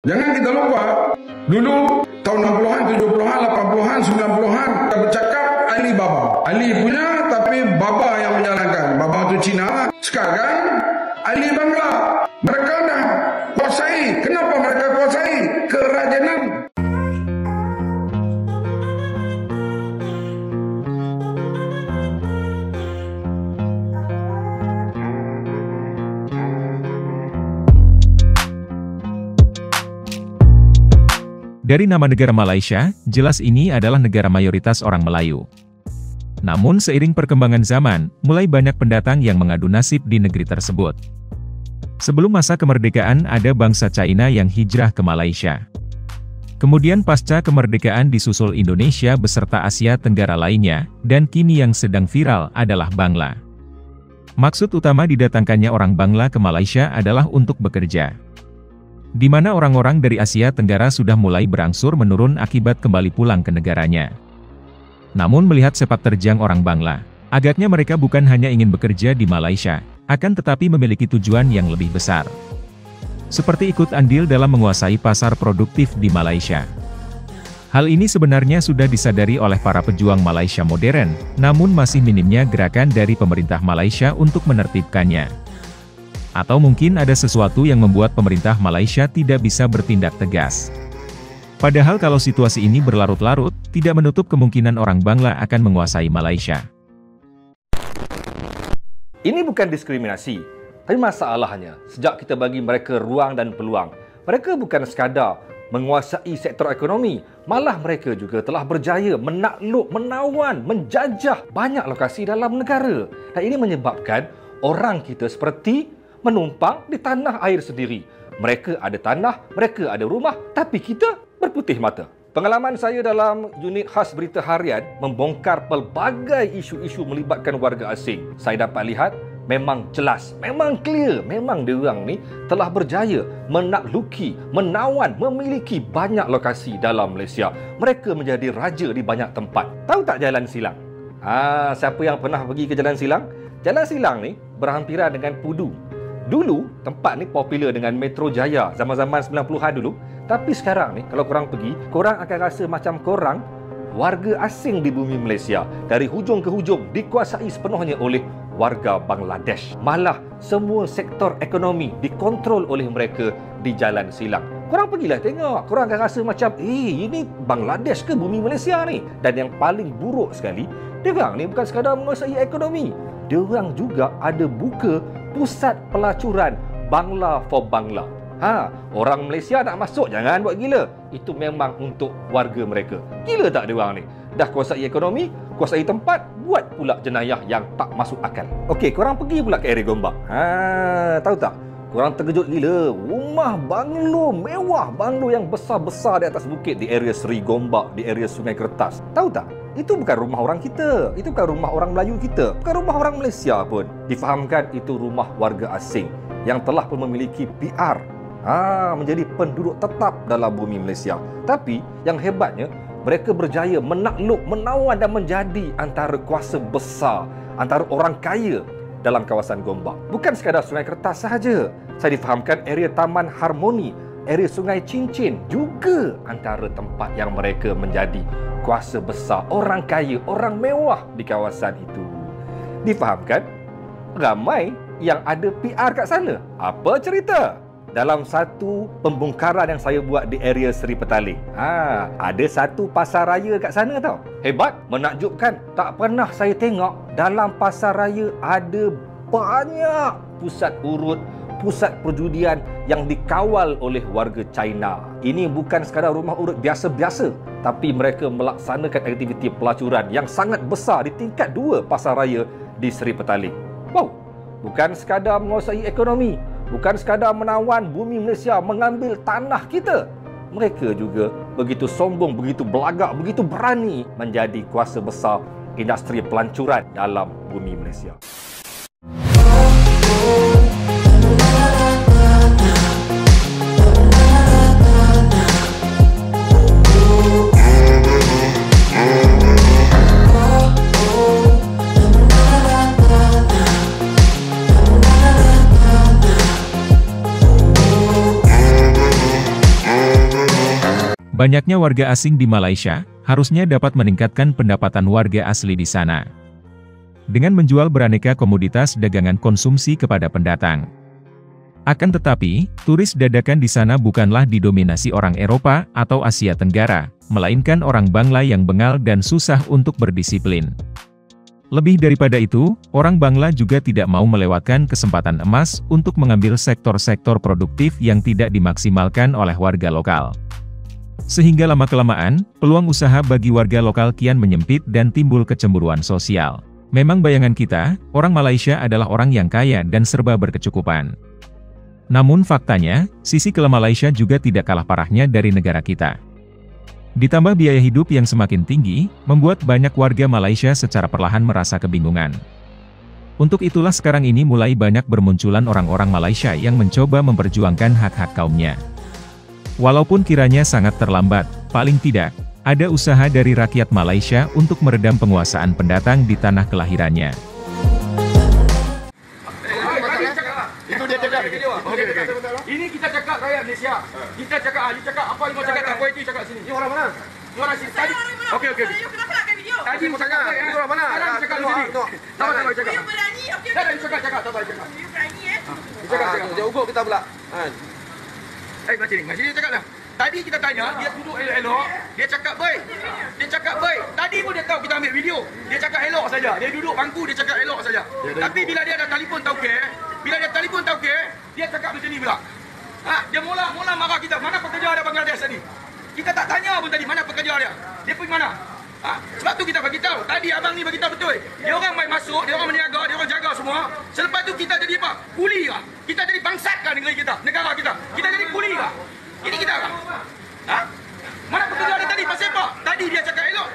Jangan kita lupa, dulu tahun 60-an, 70-an, 80-an, 90-an, kita bercakap Alibaba. Ali punya, tapi Baba yang menjalankan. Baba itu Cina. Sekarang, Ali Bangla. Mereka dah kuasai. Kenapa mereka kuasai? Kerajanan. Dari nama negara Malaysia, jelas ini adalah negara mayoritas orang Melayu. Namun seiring perkembangan zaman, mulai banyak pendatang yang mengadu nasib di negeri tersebut. Sebelum masa kemerdekaan ada bangsa China yang hijrah ke Malaysia. Kemudian pasca kemerdekaan disusul Indonesia beserta Asia Tenggara lainnya, dan kini yang sedang viral adalah Bangla. Maksud utama didatangkannya orang Bangla ke Malaysia adalah untuk bekerja. Di mana orang-orang dari Asia Tenggara sudah mulai berangsur menurun akibat kembali pulang ke negaranya. Namun melihat sepak terjang orang Bangla, agaknya mereka bukan hanya ingin bekerja di Malaysia, akan tetapi memiliki tujuan yang lebih besar. Seperti ikut andil dalam menguasai pasar produktif di Malaysia. Hal ini sebenarnya sudah disadari oleh para pejuang Malaysia modern, namun masih minimnya gerakan dari pemerintah Malaysia untuk menertibkannya. Atau mungkin ada sesuatu yang membuat pemerintah Malaysia tidak bisa bertindak tegas. Padahal kalau situasi ini berlarut-larut, tidak menutup kemungkinan orang Bangla akan menguasai Malaysia. Ini bukan diskriminasi, tapi masalahnya, sejak kita bagi mereka ruang dan peluang, mereka bukan sekadar menguasai sektor ekonomi, malah mereka juga telah berjaya menakluk, menawan, menjajah banyak lokasi dalam negara. Dan ini menyebabkan orang kita seperti menumpang di tanah air sendiri. Mereka ada tanah, mereka ada rumah, tapi kita berputih mata. Pengalaman saya dalam unit khas berita harian membongkar pelbagai isu-isu melibatkan warga asing. Saya dapat lihat memang jelas, memang clear, memang diorang ni telah berjaya menakluki, menawan, memiliki banyak lokasi dalam Malaysia. Mereka menjadi raja di banyak tempat. Tahu tak Jalan Silang? Siapa yang pernah pergi ke Jalan Silang? Jalan Silang ni berhampiran dengan Pudu. Dulu, tempat ni popular dengan Metro Jaya zaman-zaman 90-an dulu. Tapi sekarang ni, kalau korang pergi, korang akan rasa macam korang warga asing di bumi Malaysia. Dari hujung ke hujung, dikuasai sepenuhnya oleh warga Bangladesh. Malah, semua sektor ekonomi dikontrol oleh mereka di Jalan Silang. Korang pergilah tengok, korang akan rasa macam, ini Bangladesh ke bumi Malaysia ni? Dan yang paling buruk sekali, diorang ni bukan sekadar menguasai ekonomi. Diorang juga ada buka pusat pelacuran Bangla for Bangla. Orang Malaysia nak masuk, jangan buat gila. Itu memang untuk warga mereka. Gila tak diorang ni? Dah kuasai ekonomi, kuasai tempat, buat pula jenayah yang tak masuk akal. Okey, korang pergi pula ke area Gombak. Tahu tak? Korang terkejut gila. Rumah banglo mewah, banglo yang besar-besar di atas bukit di area Seri Gombak, di area Sungai Kertas. Tahu tak? Itu bukan rumah orang kita. Itu bukan rumah orang Melayu kita. Bukan rumah orang Malaysia pun. Difahamkan itu rumah warga asing yang telah pun memiliki PR. Menjadi penduduk tetap dalam bumi Malaysia. Tapi yang hebatnya, mereka berjaya menakluk, menawan dan menjadi antara kuasa besar, antara orang kaya dalam kawasan Gombak. Bukan sekadar Sungai Kertas sahaja. Saya difahamkan area Taman Harmoni, area Sungai Cincin juga antara tempat yang mereka menjadi kuasa besar, orang kaya, orang mewah di kawasan itu. Difahamkan ramai yang ada PR kat sana. Apa cerita? Dalam satu pembongkaran yang saya buat di area Seri Petaling, ada satu pasar raya kat sana tau. Hebat, menakjubkan. Tak pernah saya tengok dalam pasar raya ada banyak pusat urut, pusat perjudian yang dikawal oleh warga China. Ini bukan sekadar rumah urut biasa-biasa, tapi mereka melaksanakan aktiviti pelacuran yang sangat besar di tingkat 2 pasar raya di Seri Petaling. Wow, bukan sekadar menguasai ekonomi, bukan sekadar menawan bumi Malaysia, mengambil tanah kita. Mereka juga begitu sombong, begitu belagak, begitu berani menjadi kuasa besar industri pelancuran dalam bumi Malaysia. Banyaknya warga asing di Malaysia, harusnya dapat meningkatkan pendapatan warga asli di sana. Dengan menjual beraneka komoditas dagangan konsumsi kepada pendatang. Akan tetapi, turis dadakan di sana bukanlah didominasi orang Eropa atau Asia Tenggara, melainkan orang Bangla yang bengal dan susah untuk berdisiplin. Lebih daripada itu, orang Bangla juga tidak mau melewatkan kesempatan emas untuk mengambil sektor-sektor produktif yang tidak dimaksimalkan oleh warga lokal. Sehingga lama-kelamaan, peluang usaha bagi warga lokal kian menyempit dan timbul kecemburuan sosial. Memang bayangan kita, orang Malaysia adalah orang yang kaya dan serba berkecukupan. Namun faktanya, sisi kelam Malaysia juga tidak kalah parahnya dari negara kita. Ditambah biaya hidup yang semakin tinggi, membuat banyak warga Malaysia secara perlahan merasa kebingungan. Untuk itulah sekarang ini mulai banyak bermunculan orang-orang Malaysia yang mencoba memperjuangkan hak-hak kaumnya. Walaupun kiranya sangat terlambat, paling tidak, ada usaha dari rakyat Malaysia untuk meredam penguasaan pendatang di tanah kelahirannya. Itu dia cakap. Okey. Ini kita cakap rakyat Malaysia. Kita cakap, you cakap apa yang kau cakap, apa itu cakap sini. Ni orang mana? Ni orang sini. Tadi. Okey. Kenapa nak video? Tadi mu cakap, ni orang mana? Sekarang cakap lu sini. Tahu cakap. You berani? Okey. Dah cakap, tak boleh cakap. You berani Cakap. Dia ugut kita pula. Macam ni cakap dah. Tadi kita tanya, dia duduk elok-elok, dia cakap baik. Tadi pun dia tahu kita ambil video. Dia cakap elok saja. Dia duduk bangku, dia cakap elok saja. Tapi bila dia ada telefon tauke, dia cakap macam ni pula. Dia mula marah kita. Mana pekerja ada Bangladesh tadi? Kita tak tanya pun tadi mana pekerja dia. Dia pergi mana? Sebab tu kita bagi tahu. Tadi abang ni bagi tahu betul. Dia orang main masuk, dia orang meniaga, dia orang jaga semua. Selepas tu kita jadi apa? Kuli kah? Kita jadi bangsat kah negara kita? Kita jadi kuli kah? Ini kita kah? Mana pekerja dia tadi? Pasal apa? Tadi dia cakap elok.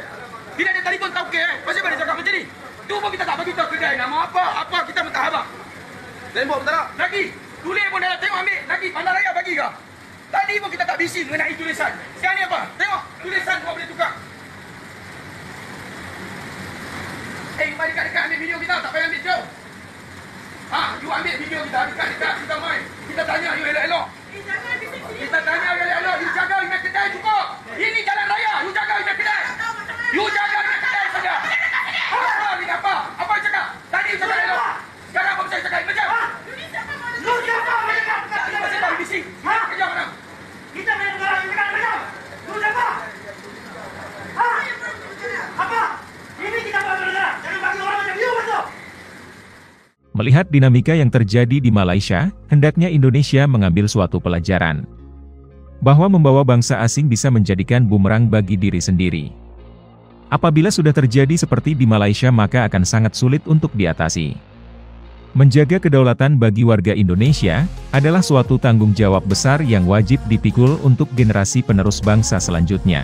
Bila dia telefon tauke, pasal apa dia cakap macam ni? Tu pun kita tak bagi tahu kedai nama apa kita minta abang. Tembok betul tak? Lagi, tulis pun dah tengok ambil. Lagi, Bandaraya bagi kah? Tadi pun kita tak bisi mengenai tulisan. Sekarang ni apa? Tengok, tulisan kau boleh tukar. Mari dekat-dekat ambil video kita, tak payah ambil jauh. You ambil video kita, dekat-dekat kita main. Kita tanya you elok-elok. Kita tanya you elok-elok, you jaga you kedai cukup. Ini jalan raya, you jaga you kedai. You jaga you kedai saja. Ni apa? Apa you cakap? Tadi you cakap elok. Sekarang apa saya cakap macam? Lu siapa? Pasal apa bising? Kerja mana? Kita main negara macam. Lu siapa? Apa? Ini kita buat negara. Jangan bagi orang macam you masuk. Melihat dinamika yang terjadi di Malaysia, hendaknya Indonesia mengambil suatu pelajaran. Bahwa membawa bangsa asing bisa menjadikan bumerang bagi diri sendiri. Apabila sudah terjadi seperti di Malaysia maka akan sangat sulit untuk diatasi. Menjaga kedaulatan bagi warga Indonesia, adalah suatu tanggung jawab besar yang wajib dipikul untuk generasi penerus bangsa selanjutnya.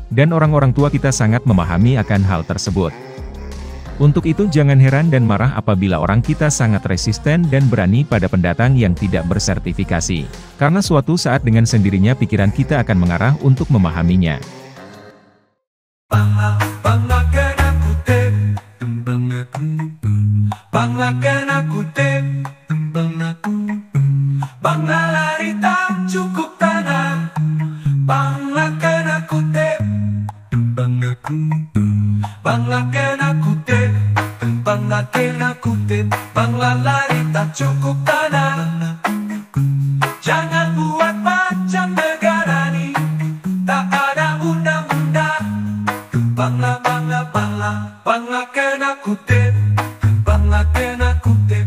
Dan orang-orang tua kita sangat memahami akan hal tersebut. Untuk itu jangan heran dan marah apabila orang kita sangat resisten dan berani pada pendatang yang tidak bersertifikasi. Karena suatu saat dengan sendirinya pikiran kita akan mengarah untuk memahaminya. Bangla lari tak cukup tanah. Bangla kena kutip. Bangla kena kutip. Bangla kena kutip. Bangla lari tak cukup tanah. Jangan buat macam negara ni tak ada undang-undang. Bangla kena kutip. Bangla kena kutip.